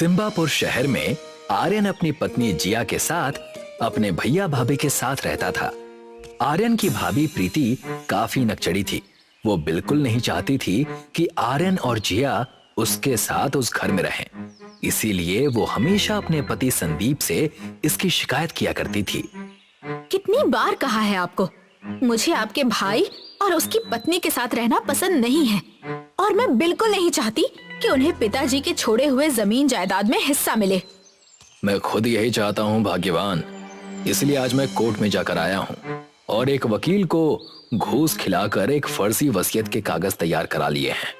सिम्बापुर शहर में आर्यन अपनी पत्नी जिया के साथ अपने भैया भाभी के साथ रहता था। आर्यन की भाभी प्रीति काफी नकचड़ी थी। वो बिल्कुल नहीं चाहती थी कि आर्यन और जिया उसके साथ उस घर में रहें। इसीलिए वो हमेशा अपने पति संदीप से इसकी शिकायत किया करती थी। कितनी बार कहा है आपको, मुझे आपके भाई और उसकी पत्नी के साथ रहना पसंद नहीं है और मैं बिल्कुल नहीं चाहती कि उन्हें पिताजी के छोड़े हुए जमीन जायदाद में हिस्सा मिले। मैं खुद यही चाहता हूँ भाग्यवान, इसलिए आज मैं कोर्ट में जाकर आया हूँ और एक वकील को घूस खिलाकर एक फर्जी वसीयत के कागज तैयार करा लिए हैं,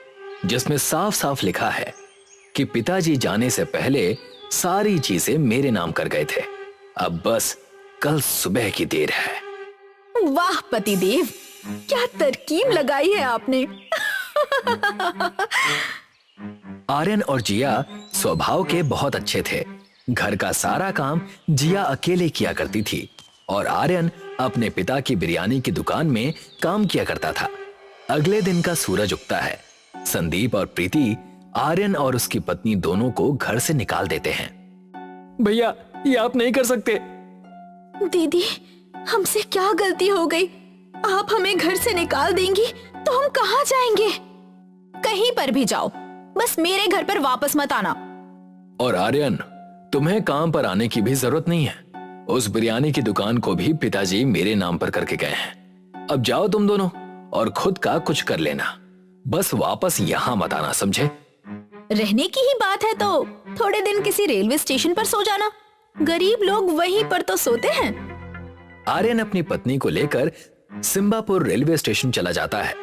जिसमें साफ साफ लिखा है कि पिताजी जाने से पहले सारी चीजें मेरे नाम कर गए थे। अब बस कल सुबह की देर है। वाह पतिदेव, क्या तरकीब लगाई है आपने। आर्यन और जिया स्वभाव के बहुत अच्छे थे। घर का सारा काम जिया अकेले किया करती थी और आर्यन अपने पिता की बिरयानी की दुकान में काम किया करता था। अगले दिन का सूरज उगता है। संदीप और प्रीति आर्यन और उसकी पत्नी दोनों को घर से निकाल देते हैं। भैया, ये आप नहीं कर सकते। दीदी, हमसे क्या गलती हो गई? आप हमें घर से निकाल देंगी तो हम कहाँ जाएंगे? कहीं पर भी जाओ, बस मेरे घर पर वापस मत आना। और आर्यन, तुम्हें काम पर आने की भी जरूरत नहीं है। उस बिरयानी की दुकान को भी पिताजी मेरे नाम पर करके गए हैं। अब जाओ तुम दोनों और खुद का कुछ कर लेना, बस वापस यहाँ मत आना, समझे? रहने की ही बात है तो थोड़े दिन किसी रेलवे स्टेशन पर सो जाना। गरीब लोग वहीं पर तो सोते हैं। आर्यन अपनी पत्नी को लेकर सिम्बापुर रेलवे स्टेशन चला जाता है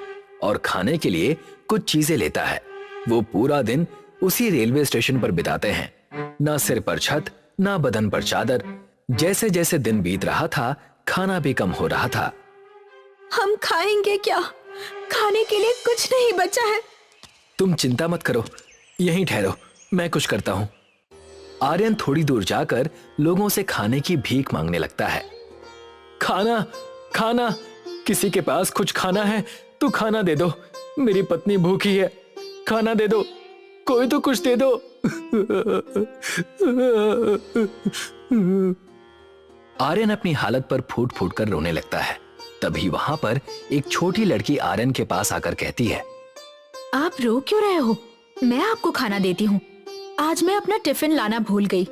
और खाने के लिए कुछ चीजें लेता है। वो पूरा दिन उसी रेलवे स्टेशन पर बिताते हैं। ना सिर पर छत, ना बदन पर चादर। जैसे जैसे दिन बीत रहा था, खाना भी कम हो रहा था। हम खाएंगे क्या? खाने के लिए कुछ नहीं बचा है। तुम चिंता मत करो, यहीं ठहरो, मैं कुछ करता हूँ। आर्यन थोड़ी दूर जाकर लोगों से खाने की भीख मांगने लगता है। खाना, खाना, किसी के पास कुछ खाना है तो खाना दे दो। मेरी पत्नी भूखी है, खाना दे दो, कोई तो कुछ दे दो। आर्यन अपनी हालत पर फूट फूट कर रोने लगता है। तभी वहां पर एक छोटी लड़की आर्यन के पास आकर कहती है, आप रो क्यों रहे हो? मैं आपको खाना देती हूँ। आज मैं अपना टिफिन लाना भूल गई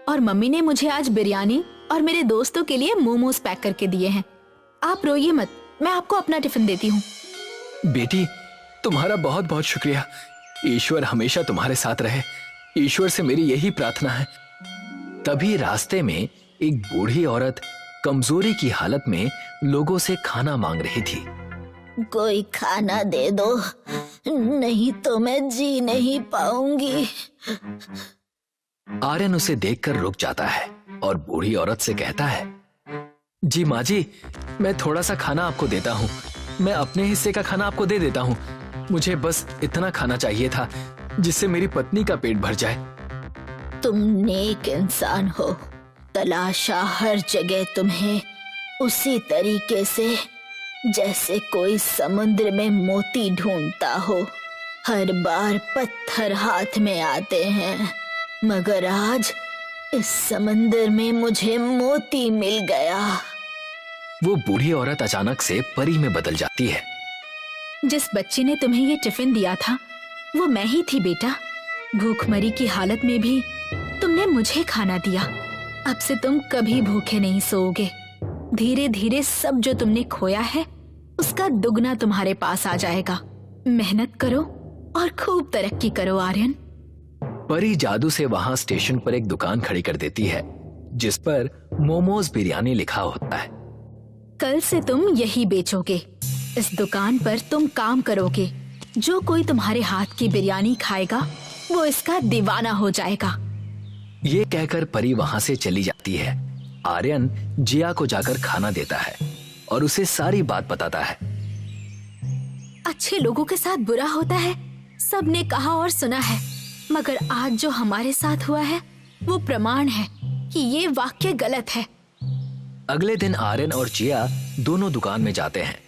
और मम्मी ने मुझे आज बिरयानी और मेरे दोस्तों के लिए मोमोज पैक करके दिए हैं। आप रोइए मत, मैं आपको अपना टिफिन देती हूँ। बेटी, तुम्हारा बहुत बहुत शुक्रिया। ईश्वर हमेशा तुम्हारे साथ रहे। ईश्वर से मेरी यही प्रार्थना है। तभी रास्ते में एक बूढ़ी औरत कमजोरी की हालत में लोगों से खाना मांग रही थी। कोई खाना दे दो, नहीं तो मैं जी नहीं पाऊंगी। आर्यन उसे देखकर रुक जाता है और बूढ़ी औरत से कहता है, जी माँ जी, मैं थोड़ा सा खाना आपको देता हूँ। मैं अपने हिस्से का खाना आपको दे देता हूँ। मुझे बस इतना खाना चाहिए था जिससे मेरी पत्नी का पेट भर जाए। तुम नेक इंसान हो। तलाशा हर जगह तुम्हें उसी तरीके से जैसे कोई समुद्र में मोती ढूंढता हो। हर बार पत्थर हाथ में आते हैं, मगर आज इस समंदर में मुझे मोती मिल गया। वो बूढ़ी औरत अचानक से परी में बदल जाती है। जिस बच्ची ने तुम्हें ये टिफिन दिया था वो मैं ही थी बेटा। भूखमरी की हालत में भी तुमने मुझे खाना दिया। अब से तुम कभी भूखे नहीं सोओगे। धीरे धीरे सब जो तुमने खोया है उसका दुगना तुम्हारे पास आ जाएगा। मेहनत करो और खूब तरक्की करो आर्यन। परी जादू से वहां स्टेशन पर एक दुकान खड़ी कर देती है जिस पर मोमोज बिरयानी लिखा होता है। कल से तुम यही बेचोगे। इस दुकान पर तुम काम करोगे। जो कोई तुम्हारे हाथ की बिरयानी खाएगा वो इसका दीवाना हो जाएगा। ये कहकर परी वहां से चली जाती है। आर्यन जिया को जाकर खाना देता है और उसे सारी बात बताता है। अच्छे लोगों के साथ बुरा होता है, सबने कहा और सुना है, मगर आज जो हमारे साथ हुआ है वो प्रमाण है कि ये वाक्य गलत है। अगले दिन आर्यन और जिया दोनों दुकान में जाते हैं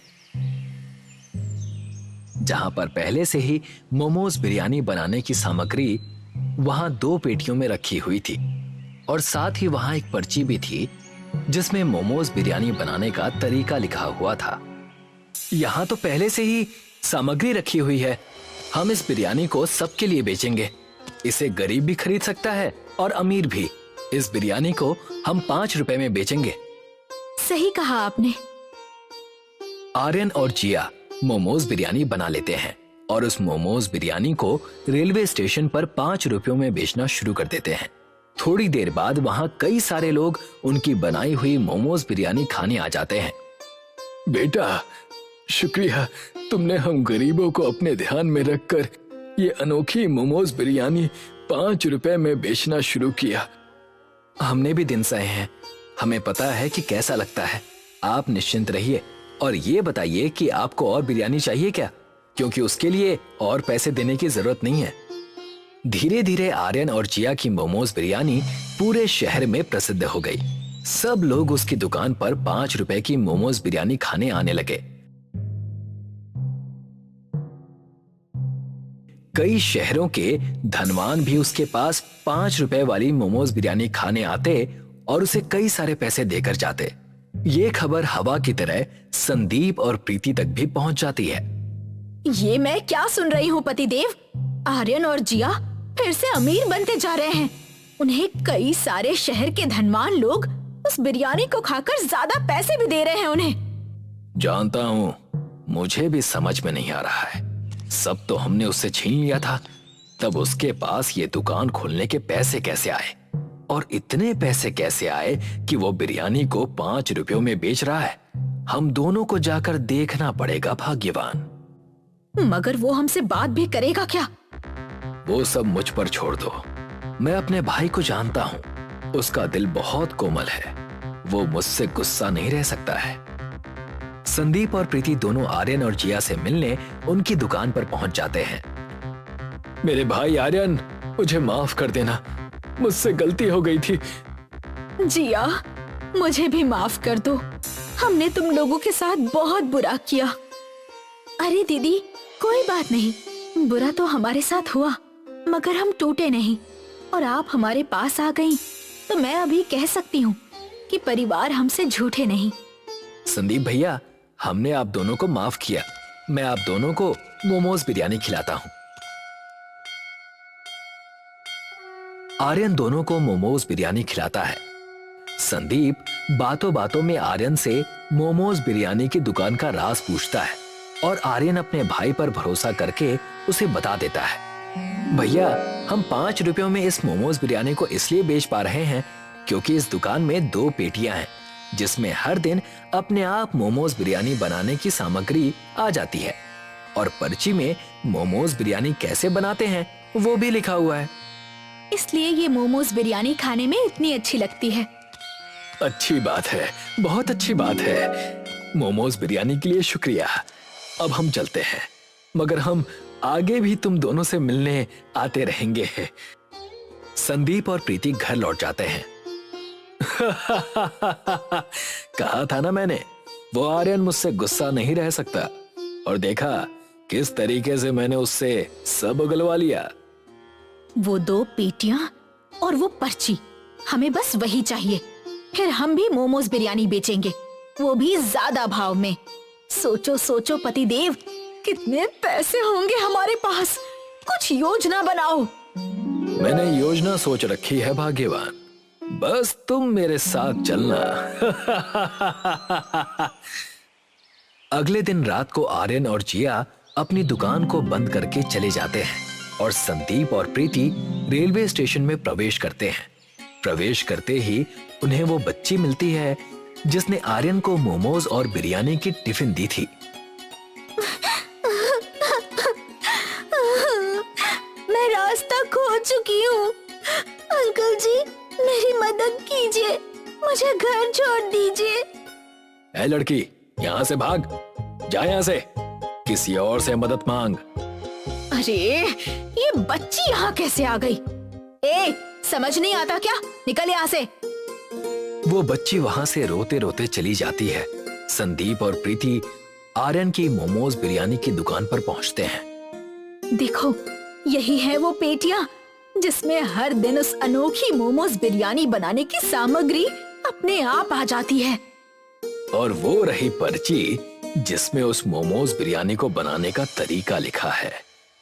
जहां पर पहले से ही मोमोज बिरयानी बनाने की सामग्री वहां 2 पेटियों में रखी हुई थी और साथ ही वहां एक पर्ची भी थी जिसमें मोमोज बिरयानी बनाने का तरीका लिखा हुआ था। यहाँ तो पहले से ही सामग्री रखी हुई है। हम इस बिरयानी को सबके लिए बेचेंगे। इसे गरीब भी खरीद सकता है और अमीर भी। इस बिरयानी को हम 5 रुपए में बेचेंगे। सही कहा आपने। आर्यन और जिया मोमोज बिरयानी बना लेते हैं और उस मोमोज बिरयानी को रेलवे स्टेशन पर 5 रुपयों में बेचना शुरू कर देते हैं। थोड़ी देर बाद वहां कई सारे लोग उनकी बनाई हुई मोमोज बिरयानी खाने आ जाते हैं। बेटा, शुक्रिया, तुमने हम गरीबों को अपने ध्यान में रखकर ये अनोखी मोमोज बिरयानी 5 रुपए में बेचना शुरू किया। हमने भी दिन सहे हैं, हमें पता है कि कैसा लगता है। आप निश्चिंत रहिए और ये बताइए कि आपको और बिरयानी चाहिए क्या, क्योंकि उसके लिए और पैसे देने की जरूरत नहीं है। धीरे धीरे आर्यन और जिया की मोमोज बिरयानी पूरे शहर में प्रसिद्ध हो गई। सब लोग उसकी दुकान पर 5 रुपए की मोमोज बिरयानी खाने आने लगे। कई शहरों के धनवान भी उसके पास 5 रुपए वाली मोमोज बिरयानी खाने आते और उसे कई सारे पैसे देकर जाते। ये खबर हवा की तरह संदीप और प्रीति तक भी पहुंच जाती है। ये मैं क्या सुन रही हूँ पतिदेव? आर्यन और जिया फिर से अमीर बनते जा रहे हैं। उन्हें कई सारे शहर के धनवान लोग उस बिरयानी को खाकर ज्यादा पैसे भी दे रहे हैं उन्हें। जानता हूँ, मुझे भी समझ में नहीं आ रहा है। सब तो हमने उससे छीन लिया था, तब उसके पास ये दुकान खोलने के पैसे कैसे आए और इतने पैसे कैसे आए कि वो बिरयानी को 5 रुपयों में बेच रहा है। हम दोनों को जाकर देखना पड़ेगा भाग्यवान। मगर वो हमसे बात भी करेगा क्या? वो सब मुझ पर छोड़ दो। मैं अपने भाई को जानता हूँ, उसका दिल बहुत कोमल है। वो मुझसे गुस्सा नहीं रह सकता है। संदीप और प्रीति दोनों आर्यन और जिया से मिलने उनकी दुकान पर पहुंच जाते हैं। मेरे भाई आर्यन, मुझे माफ कर देना, मुझसे गलती हो गई थी। जिया, मुझे भी माफ कर दो। हमने तुम लोगों के साथ बहुत बुरा किया। अरे दीदी, कोई बात नहीं। बुरा तो हमारे साथ हुआ, मगर हम टूटे नहीं और आप हमारे पास आ गईं, तो मैं अभी कह सकती हूँ कि परिवार हमसे झूठे नहीं। संदीप भैया, हमने आप दोनों को माफ किया। मैं आप दोनों को मोमोज बिरयानी खिलाता हूँ। आर्यन दोनों को मोमोज बिरयानी खिलाता है। संदीप बातों बातों में आर्यन से मोमोज बिरयानी की दुकान का राज पूछता है और आर्यन अपने भाई पर भरोसा करके उसे बता देता है। भैया, हम 5 रुपयों में इस मोमोज बिरयानी को इसलिए बेच पा रहे हैं क्योंकि इस दुकान में 2 पेटियां हैं जिसमें हर दिन अपने आप मोमोज बिरयानी बनाने की सामग्री आ जाती है और पर्ची में मोमोज बिरयानी कैसे बनाते हैं वो भी लिखा हुआ है। इसलिए ये मोमोज बिरयानी खाने में इतनी अच्छी लगती है। अच्छी बात है, बहुत अच्छी बात है। मोमोज बिरयानी के लिए शुक्रिया। अब हम चलते हैं, मगर हम आगे भी तुम दोनों से मिलने आते रहेंगे। संदीप और प्रीति घर लौट जाते हैं। कहा था ना मैंने, वो आर्यन मुझसे गुस्सा नहीं रह सकता। और देखा किस तरीके से मैंने उससे सब उगलवा लिया। वो 2 पेटियां और वो पर्ची, हमें बस वही चाहिए। फिर हम भी मोमोज बिरयानी बेचेंगे, वो भी ज्यादा भाव में। सोचो सोचो पतिदेव, कितने पैसे होंगे हमारे पास। कुछ योजना बनाओ। मैंने योजना सोच रखी है भाग्यवान, बस तुम मेरे साथ चलना। अगले दिन रात को आर्यन और जिया अपनी दुकान को बंद करके चले जाते हैं और संदीप और प्रीति रेलवे स्टेशन में प्रवेश करते हैं। प्रवेश करते ही उन्हें वो बच्ची मिलती है जिसने आर्यन को मोमोज और बिरयानी की टिफिन दी थी। मैं रास्ता खो चुकी हूँ। अंकल जी, मेरी मदद कीजिए, मुझे घर छोड़ दीजिए। ए लड़की, यहाँ से भाग, जा यहाँ से, किसी और से मदद मांग। अरे, ये बच्ची यहाँ कैसे आ गई? ए, समझ नहीं आता क्या? निकल यहाँ से। वो बच्ची वहां से रोते रोते चली जाती है। संदीप और प्रीति आर्यन की मोमोज बिरयानी की दुकान पर पहुंचते हैं। देखो, यही है वो पेटियां जिसमें हर दिन उस अनोखी मोमोज बिरयानी बनाने की सामग्री अपने आप आ जाती है। और वो रही पर्ची जिसमें उस मोमोज बिरयानी को बनाने का तरीका लिखा है।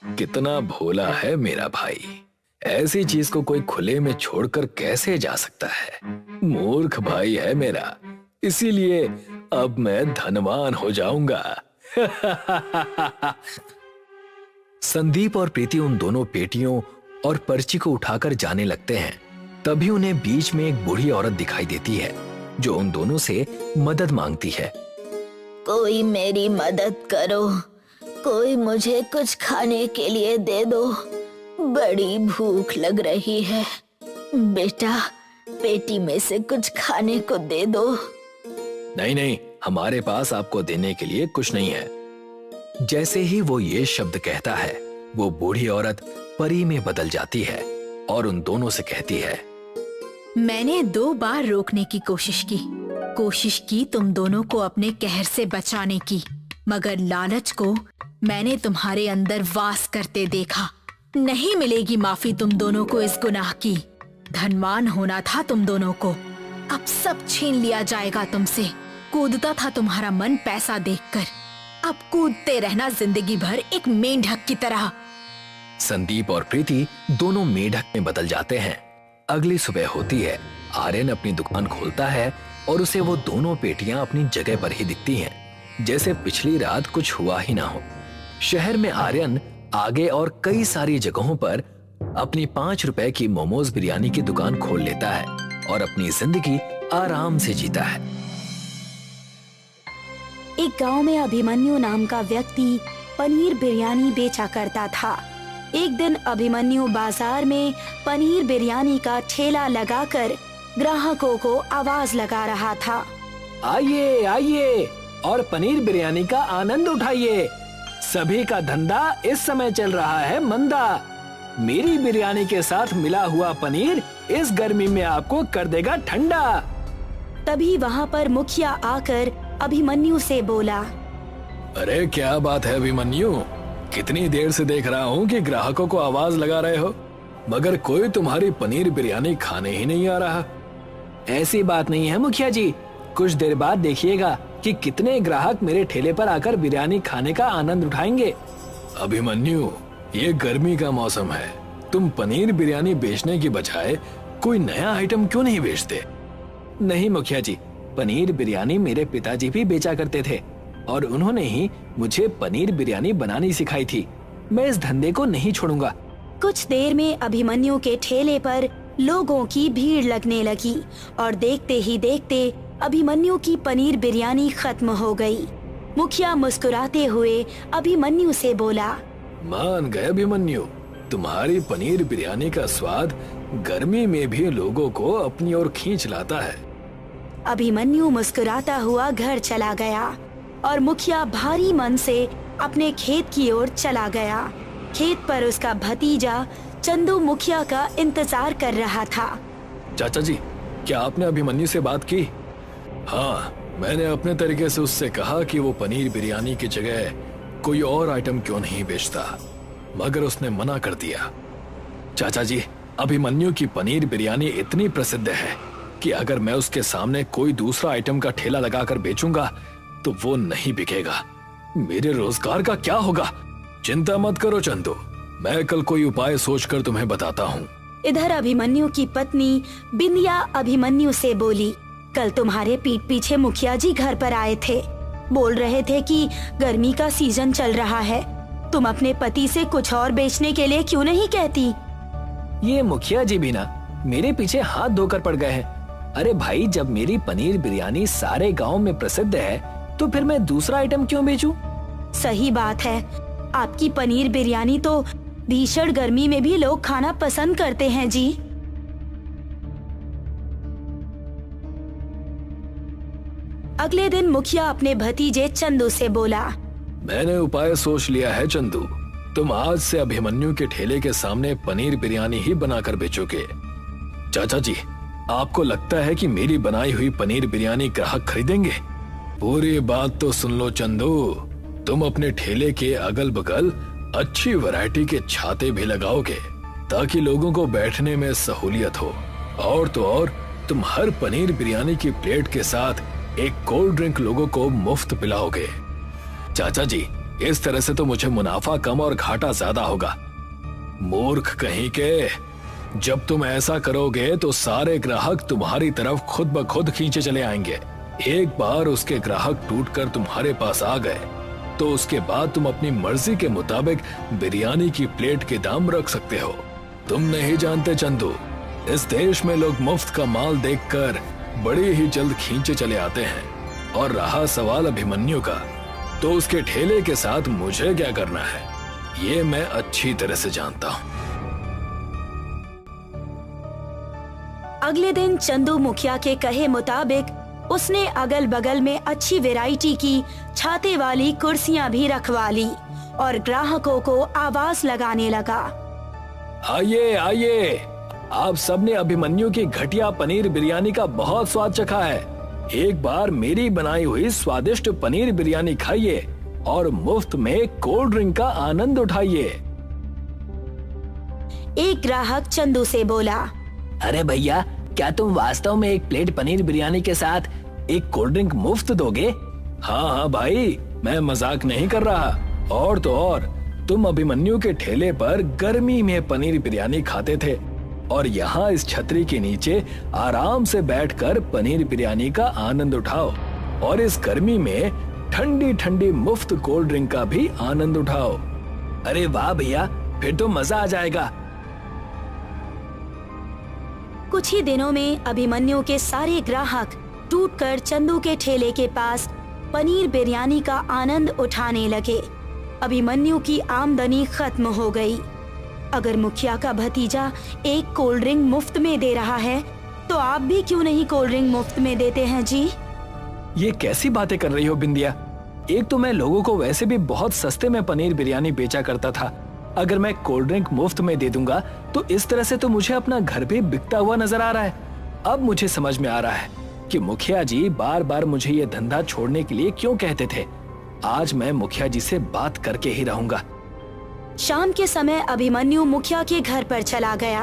कितना भोला है मेरा भाई, ऐसी चीज को कोई खुले में छोड़कर कैसे जा सकता है। मूर्ख भाई है मेरा, इसीलिए अब मैं धनवान हो जाऊंगा। संदीप और प्रीति उन दोनों पेटियों और पर्ची को उठाकर जाने लगते हैं। तभी उन्हें बीच में एक बूढ़ी औरत दिखाई देती है जो उन दोनों से मदद मांगती है। कोई मेरी मदद करो, कोई मुझे कुछ खाने के लिए दे दो, बड़ी भूख लग रही है। बेटा, पेटी में से कुछ खाने को दे दो। नहीं नहीं, हमारे पास आपको देने के लिए कुछ नहीं है। जैसे ही वो ये शब्द कहता है, वो बूढ़ी औरत परी में बदल जाती है और उन दोनों से कहती है, मैंने 2 बार रोकने की कोशिश की तुम दोनों को अपने कहर से बचाने की, मगर लालच को मैंने तुम्हारे अंदर वास करते देखा। नहीं मिलेगी माफी तुम दोनों को इस गुनाह की। धनवान होना था तुम दोनों को, अब सब छीन लिया जाएगा तुमसे। कूदता था तुम्हारा मन पैसा देखकर, अब कूदते रहना जिंदगी भर एक मेंढक की तरह। संदीप और प्रीति दोनों मेढक में बदल जाते हैं। अगली सुबह होती है, आर्यन अपनी दुकान खोलता है और उसे वो दोनों पेटियां अपनी जगह पर ही दिखती हैं, जैसे पिछली रात कुछ हुआ ही ना हो। शहर में आर्यन आगे और कई सारी जगहों पर अपनी 5 रुपए की मोमोज बिरयानी की दुकान खोल लेता है और अपनी जिंदगी आराम से जीता है। एक गांव में अभिमन्यु नाम का व्यक्ति पनीर बिरयानी बेचा करता था। एक दिन अभिमन्यु बाजार में पनीर बिरयानी का ठेला लगाकर ग्राहकों को आवाज लगा रहा था। आइए आइए और पनीर बिरयानी का आनंद उठाइए। सभी का धंधा इस समय चल रहा है मंदा। मेरी बिरयानी के साथ मिला हुआ पनीर इस गर्मी में आपको कर देगा ठंडा। तभी वहाँ पर मुखिया आकर अभिमन्यु से बोला, अरे क्या बात है अभिमन्यु, कितनी देर से देख रहा हूँ कि ग्राहकों को आवाज लगा रहे हो, मगर कोई तुम्हारी पनीर बिरयानी खाने ही नहीं आ रहा। ऐसी बात नहीं है मुखिया जी, कुछ देर बाद देखिएगा कि कितने ग्राहक मेरे ठेले पर आकर बिरयानी खाने का आनंद उठाएंगे। अभिमन्यु, ये गर्मी का मौसम है, तुम पनीर बिरयानी बेचने की बजाय कोई नया आइटम क्यों नहीं बेचते? नहीं मुखिया जी, पनीर बिरयानी मेरे पिताजी भी बेचा करते थे और उन्होंने ही मुझे पनीर बिरयानी बनानी सिखाई थी। मैं इस धंधे को नहीं छोड़ूंगा। कुछ देर में अभिमन्यु के ठेले पर लोगों की भीड़ लगने लगी और देखते ही देखते अभिमन्यु की पनीर बिरयानी खत्म हो गई। मुखिया मुस्कुराते हुए अभिमन्यु से बोला, मान गए अभिमन्यु, तुम्हारी पनीर बिरयानी का स्वाद गर्मी में भी लोगों को अपनी ओर खींच लाता है। अभिमन्यु मुस्कुराता हुआ घर चला गया और मुखिया भारी मन से अपने खेत की ओर चला गया। खेत पर उसका भतीजा चंदू मुखिया का इंतजार कर रहा था। चाचा जी, क्या आपने अभिमन्यु से बात की? हाँ, मैंने अपने तरीके से उससे कहा कि वो पनीर बिरयानी की जगह कोई और आइटम क्यों नहीं बेचता, मगर उसने मना कर दिया। चाचा जी, अभिमन्यु की पनीर बिरयानी इतनी प्रसिद्ध है कि अगर मैं उसके सामने कोई दूसरा आइटम का ठेला लगाकर बेचूंगा तो वो नहीं बिकेगा। मेरे रोजगार का क्या होगा? चिंता मत करो चंदू, मैं कल कोई उपाय सोचकर तुम्हें बताता हूँ। इधर अभिमन्यु की पत्नी बिंदिया अभिमन्यु से बोली, कल तुम्हारे पीठ पीछे मुखिया जी घर पर आए थे, बोल रहे थे कि गर्मी का सीजन चल रहा है, तुम अपने पति से कुछ और बेचने के लिए क्यों नहीं कहती? ये मुखिया जी भी ना मेरे पीछे हाथ धोकर पड़ गए हैं। अरे भाई, जब मेरी पनीर बिरयानी सारे गांव में प्रसिद्ध है तो फिर मैं दूसरा आइटम क्यों बेचूं? सही बात है, आपकी पनीर बिरयानी तो भीषण गर्मी में भी लोग खाना पसंद करते हैं जी। अगले दिन मुखिया अपने भतीजे चंदू से बोला, मैंने उपाय सोच लिया है चंदू, तुम आज से अभिमन्यु के ठेले के सामने पनीर बिरयानी ही बनाकर बेचोगे। चाचा जी, आपको लगता है कि मेरी बनाई हुई पनीर बिरयानी ग्राहक खरीदेंगे? पूरी बात तो सुन लो चंदू, तुम अपने ठेले के अगल बगल अच्छी वैरायटी के छाते भी लगाओगे ताकि लोगों को बैठने में सहूलियत हो। और तो और तुम हर पनीर बिरयानी की प्लेट के साथ एक कोल्ड ड्रिंक लोगों को मुफ्त पिलाओगे। चाचा जी, इस तरह से तो मुझे मुनाफा कम और घाटा ज्यादा होगा। मूर्ख कहीं के, जब तुम ऐसा करोगे तो सारे ग्राहक तुम्हारी तरफ खुद ब खुद खींचे चले आएंगे। एक बार उसके ग्राहक टूटकर तुम्हारे पास आ गए तो उसके बाद तुम अपनी मर्जी के मुताबिक बिरयानी की प्लेट के दाम रख सकते हो। तुम नहीं जानते चंदू, इस देश में लोग मुफ्त का माल देखकर बड़े ही जल्द खींचे चले आते हैं। और रहा सवाल अभिमन्यु का, तो उसके ठेले के साथ मुझे क्या करना है, ये मैं अच्छी तरह से जानता हूँ। अगले दिन चंदू मुखिया के कहे मुताबिक उसने अगल बगल में अच्छी वैरायटी की छाते वाली कुर्सियां भी रखवा ली और ग्राहकों को आवाज लगाने लगा। आइए आइए, आप सबने अभिमन्यु की घटिया पनीर बिरयानी का बहुत स्वाद चखा है। एक बार मेरी बनाई हुई स्वादिष्ट पनीर बिरयानी खाइए और मुफ्त में कोल्ड ड्रिंक का आनंद उठाइए। एक ग्राहक चंदू से बोला, अरे भैया, क्या तुम वास्तव में एक प्लेट पनीर बिरयानी के साथ एक कोल्ड ड्रिंक मुफ्त दोगे? हाँ हाँ भाई, मैं मजाक नहीं कर रहा। और तो और तुम अभिमन्यु के ठेले पर गर्मी में पनीर बिरयानी खाते थे और यहाँ इस छतरी के नीचे आराम से बैठकर पनीर बिरयानी का आनंद उठाओ और इस गर्मी में ठंडी ठंडी मुफ्त कोल्ड ड्रिंक का भी आनंद उठाओ। अरे वाह भैया, फिर तो मजा आ जाएगा। कुछ ही दिनों में अभिमन्यु के सारे ग्राहक टूटकर चंदू के ठेले के पास पनीर बिरयानी का आनंद उठाने लगे। अभिमन्यु की आमदनी खत्म हो गई। अगर मुखिया का भतीजा एक कोल्ड ड्रिंक मुफ्त में दे रहा है तो आप भी क्यों नहीं कोल्ड ड्रिंक मुफ्त में देते हैं जी? ये कैसी बातें कर रही हो बिंदिया? एक तो मैं लोगों को वैसे भी बहुत सस्ते में पनीर बिरयानी बेचा करता था। अगर मैं कोल्ड ड्रिंक मुफ्त में दे दूंगा तो इस तरह से तो मुझे अपना घर भी बिकता हुआ नजर आ रहा है। अब मुझे समझ में आ रहा है कि मुखिया जी बार बार मुझे ये धंधा छोड़ने के लिए क्यों कहते थे। आज मैं मुखिया जी से बात करके ही रहूंगा। शाम के समय अभिमन्यु मुखिया के घर पर चला गया।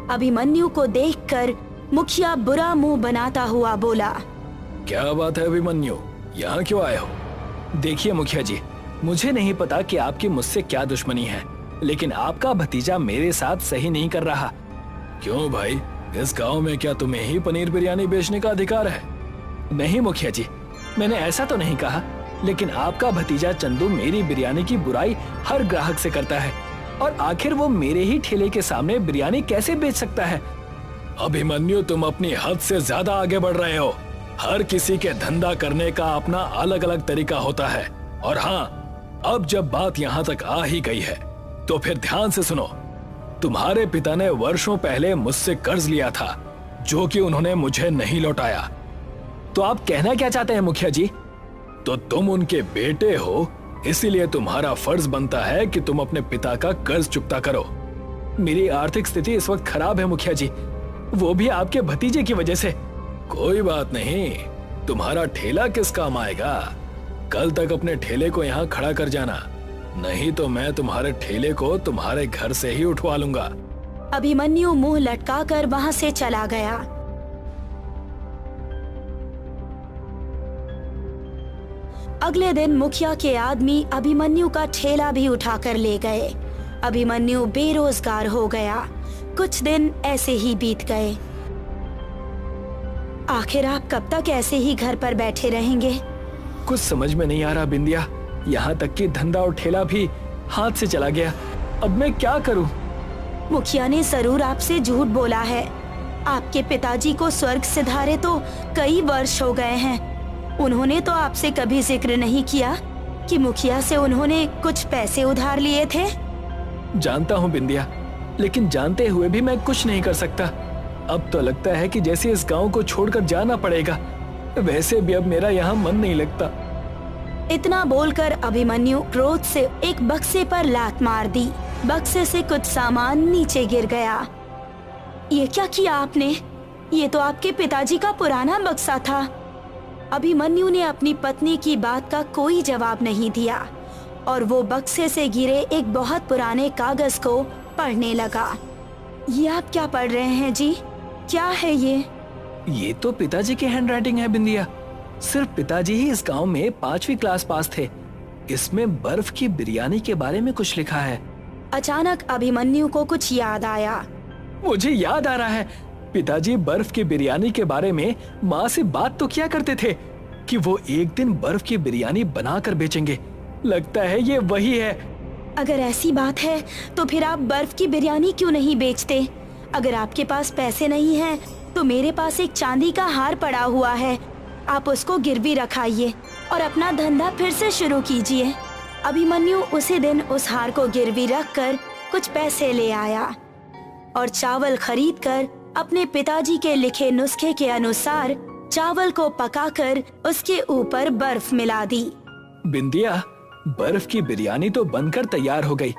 अभिमन्यु को देखकर मुखिया बुरा मुंह बनाता हुआ बोला, क्या बात है अभिमन्यु, यहाँ क्यों आए हो? देखिए मुखिया जी, मुझे नहीं पता कि आपकी मुझसे क्या दुश्मनी है, लेकिन आपका भतीजा मेरे साथ सही नहीं कर रहा। क्यों भाई, इस गांव में क्या तुम्हें ही पनीर बिरयानी बेचने का अधिकार है? नहीं मुखिया जी, मैंने ऐसा तो नहीं कहा, लेकिन आपका भतीजा चंदू मेरी बिरयानी की बुराई हर ग्राहक से करता है और आखिर वो मेरे ही ठेले के सामने बिरयानी कैसे बेच सकता है? अभिमन्यु, तुम अपनी हद से ज्यादा आगे बढ़ रहे हो। हर किसी के धंधा करने का अपना अलग अलग तरीका होता है। और हाँ, अब जब बात यहाँ तक आ ही गई है तो फिर ध्यान से सुनो। तुम्हारे पिता ने वर्षों पहले मुझसे कर्ज लिया था जो कि उन्होंने मुझे नहीं लौटाया। तो आप कहना क्या चाहते हैं मुखिया जी? तो तुम उनके बेटे हो, इसीलिए तुम्हारा फर्ज बनता है कि तुम अपने पिता का कर्ज चुकता करो। मेरी आर्थिक स्थिति इस वक्त खराब है मुखिया जी, वो भी आपके भतीजे की वजह से। कोई बात नहीं, तुम्हारा ठेला किस काम आएगा? कल तक अपने ठेले को यहाँ खड़ा कर जाना, नहीं तो मैं तुम्हारे ठेले को तुम्हारे घर से ही उठवा लूंगा। अभिमन्यु मुंह लटकाकर वहां से चला गया। अगले दिन मुखिया के आदमी अभिमन्यु का ठेला भी उठाकर ले गए। अभिमन्यु बेरोजगार हो गया। कुछ दिन ऐसे ही बीत गए। आखिर आप कब तक ऐसे ही घर पर बैठे रहेंगे? कुछ समझ में नहीं आ रहा बिंदिया, यहाँ तक कि धंधा और ठेला भी हाथ से चला गया। अब मैं क्या करूं? मुखिया ने जरूर आपसे झूठ बोला है। आपके पिताजी को स्वर्ग सिधारे तो कई वर्ष हो गए हैं। उन्होंने तो आपसे कभी जिक्र नहीं किया कि मुखिया से उन्होंने कुछ पैसे उधार लिए थे। जानता हूँ बिंदिया, लेकिन जानते हुए भी मैं कुछ नहीं कर सकता। अब तो लगता है कि जैसे इस गांव को छोड़कर जाना पड़ेगा। वैसे भी अब मेरा यहाँ मन नहीं लगता। इतना बोलकर अभिमन्यु क्रोध से एक बक्से पर लात मार दी। बक्से से कुछ सामान नीचे गिर गया। ये क्या किया आपने? ये तो आपके पिताजी का पुराना बक्सा था। अभिमन्यु ने अपनी पत्नी की बात का कोई जवाब नहीं दिया और वो बक्से से गिरे एक बहुत पुराने कागज को पढ़ने लगा। ये आप क्या पढ़ रहे हैं जी? क्या है ये? ये तो पिताजी की हैंडराइटिंग है बिंदिया। सिर्फ पिताजी ही इस गांव में 5वीं क्लास पास थे। इसमें बर्फ की बिरयानी के बारे में कुछ लिखा है। अचानक अभिमन्यु को कुछ याद आया। मुझे याद आ रहा है, पिताजी बर्फ की बिरयानी के बारे में माँ से बात तो किया करते थे कि वो एक दिन बर्फ की बिरयानी बनाकर बेचेंगे। लगता है ये वही है। अगर ऐसी बात है तो फिर आप बर्फ की बिरयानी क्यों नहीं बेचते? अगर आपके पास पैसे नहीं हैं, तो मेरे पास एक चांदी का हार पड़ा हुआ है, आप उसको गिरवी रखाइए और अपना धंधा फिर से शुरू कीजिए। अभिमन्यु उसी दिन उस हार को गिरवी रखकर कुछ पैसे ले आया और चावल खरीदकर अपने पिताजी के लिखे नुस्खे के अनुसार चावल को पकाकर उसके ऊपर बर्फ मिला दी। बिंदिया, बर्फ की बिरयानी तो बनकर तैयार हो गई।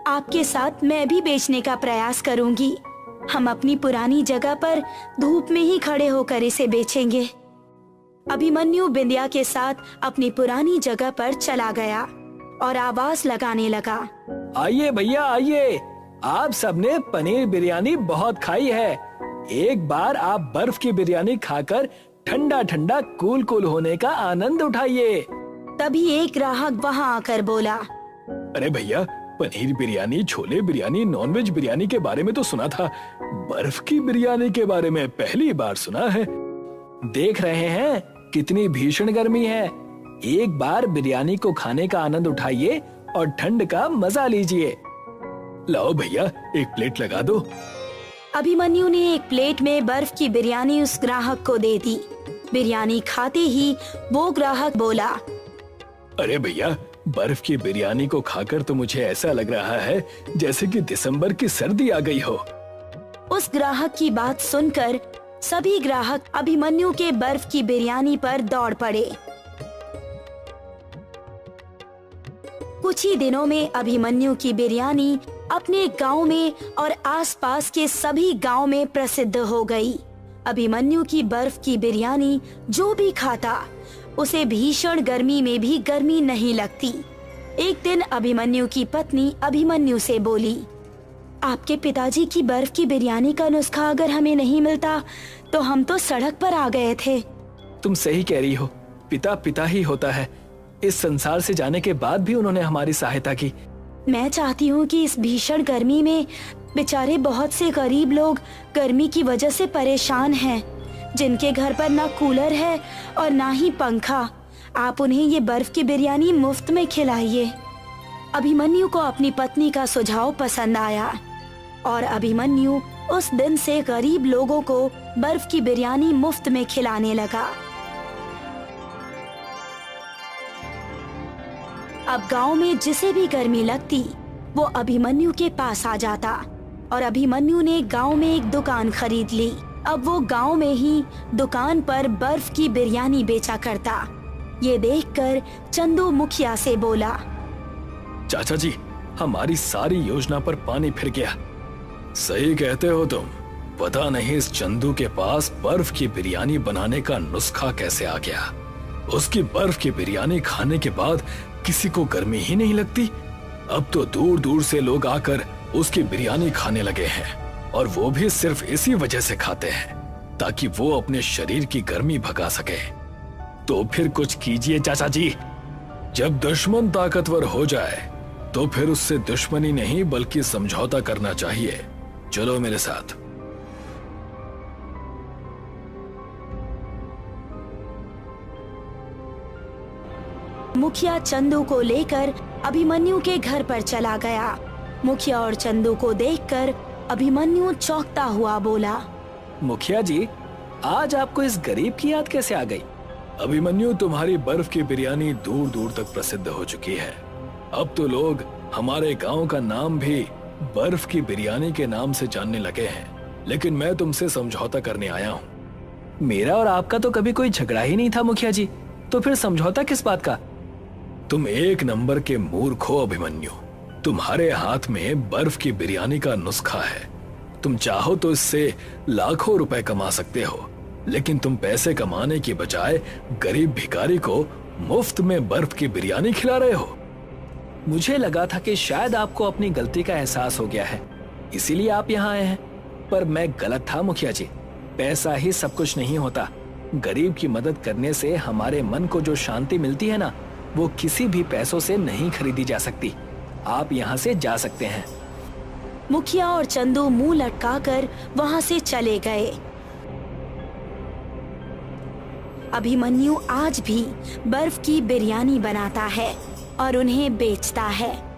आपके साथ मैं भी बेचने का प्रयास करूंगी। हम अपनी पुरानी जगह पर धूप में ही खड़े होकर इसे बेचेंगे। अभिमन्यु बिंदिया के साथ अपनी पुरानी जगह पर चला गया और आवाज लगाने लगा, आइए भैया आइए, आप सबने पनीर बिरयानी बहुत खाई है। एक बार आप बर्फ की बिरयानी खाकर ठंडा ठंडा कूल कूल होने का आनंद उठाइए। तभी एक ग्राहक वहां आकर बोला, अरे भैया, पनीर बिरयानी, छोले बिरयानी, नॉनवेज बिरयानी के बारे में तो सुना था, बर्फ की बिरयानी के बारे में पहली बार सुना है। देख रहे हैं कितनी भीषण गर्मी है। एक बार बिरयानी को खाने का आनंद उठाइए और ठंड का मजा लीजिए। लाओ भैया, एक प्लेट लगा दो। अभिमन्यु ने एक प्लेट में बर्फ की बिरयानी उस ग्राहक को दे दी। बिरयानी खाते ही वो ग्राहक बोला, अरे भैया, बर्फ की बिरयानी को खाकर तो मुझे ऐसा लग रहा है जैसे कि दिसंबर की सर्दी आ गई हो। उस ग्राहक की बात सुनकर सभी ग्राहक अभिमन्यु के बर्फ की बिरयानी पर दौड़ पड़े। कुछ ही दिनों में अभिमन्यु की बिरयानी अपने गांव में और आसपास के सभी गांव में प्रसिद्ध हो गई। अभिमन्यु की बर्फ की बिरयानी जो भी खाता, उसे भीषण गर्मी में भी गर्मी नहीं लगती। एक दिन अभिमन्यु की पत्नी अभिमन्यु से बोली, आपके पिताजी की बर्फ की बिरयानी का नुस्खा अगर हमें नहीं मिलता तो हम तो सड़क पर आ गए थे। तुम सही कह रही हो, पिता पिता ही होता है। इस संसार से जाने के बाद भी उन्होंने हमारी सहायता की। मैं चाहती हूँ कि इस भीषण गर्मी में बेचारे बहुत से गरीब लोग गर्मी की वजह से परेशान हैं, जिनके घर पर ना कूलर है और ना ही पंखा, आप उन्हें ये बर्फ की बिरयानी मुफ्त में खिलाइए। अभिमन्यु को अपनी पत्नी का सुझाव पसंद आया और अभिमन्यु उस दिन से गरीब लोगों को बर्फ की बिरयानी मुफ्त में खिलाने लगा। अब गांव में जिसे भी गर्मी लगती, वो अभिमन्यु के पास आ जाता और अभिमन्यु ने गांव में एक दुकान खरीद ली। अब वो गांव में ही दुकान पर बर्फ की बिरयानी बेचा करता। ये देखकर चंदू मुखिया से बोला, चाचा जी, हमारी सारी योजना पर पानी फिर गया। सही कहते हो तुम। पता नहीं इस चंदू के पास बर्फ की बिरयानी बनाने का नुस्खा कैसे आ गया। उसकी बर्फ की बिरयानी खाने के बाद किसी को गर्मी ही नहीं लगती। अब तो दूर दूर से लोग आकर उसकी बिरयानी खाने लगे हैं, और वो भी सिर्फ इसी वजह से खाते हैं ताकि वो अपने शरीर की गर्मी भगा सके। तो फिर कुछ कीजिए चाचा जी। जब दुश्मन ताकतवर हो जाए तो फिर उससे दुश्मनी नहीं बल्कि समझौता करना चाहिए। चलो मेरे साथ। मुखिया चंदू को लेकर अभिमन्यु के घर पर चला गया। मुखिया और चंदू को देखकर अभिमन्यु चौंकता हुआ बोला, मुखिया जी, आज आपको इस गरीब की याद कैसे आ गई? अभिमन्यु, तुम्हारी बर्फ की बिरयानी दूर दूर तक प्रसिद्ध हो चुकी है। अब तो लोग हमारे गांव का नाम भी बर्फ की बिरयानी के नाम से जानने लगे हैं। लेकिन मैं तुमसे समझौता करने आया हूँ। मेरा और आपका तो कभी कोई झगड़ा ही नहीं था मुखिया जी, तो फिर समझौता किस बात का? तुम एक नंबर के मूर्ख हो अभिमन्यु। तुम्हारे हाथ में बर्फ की बिरयानी का नुस्खा है। तुम चाहो तो इससे लाखों रुपए कमा सकते हो, लेकिन तुम पैसे कमाने की बजाय गरीब भिखारी को मुफ्त में बर्फ की बिरयानी खिला रहे हो। मुझे लगा था कि शायद आपको अपनी गलती का एहसास हो गया है, इसीलिए आप यहाँ आए हैं। पर मैं गलत था मुखिया जी, पैसा ही सब कुछ नहीं होता। गरीब की मदद करने से हमारे मन को जो शांति मिलती है ना, वो किसी भी पैसों से नहीं खरीदी जा सकती। आप यहाँ से जा सकते हैं। मुखिया और चंदू मुंह लटकाकर वहाँ से चले गए। अभिमन्यु आज भी बर्फ की बिरयानी बनाता है और उन्हें बेचता है।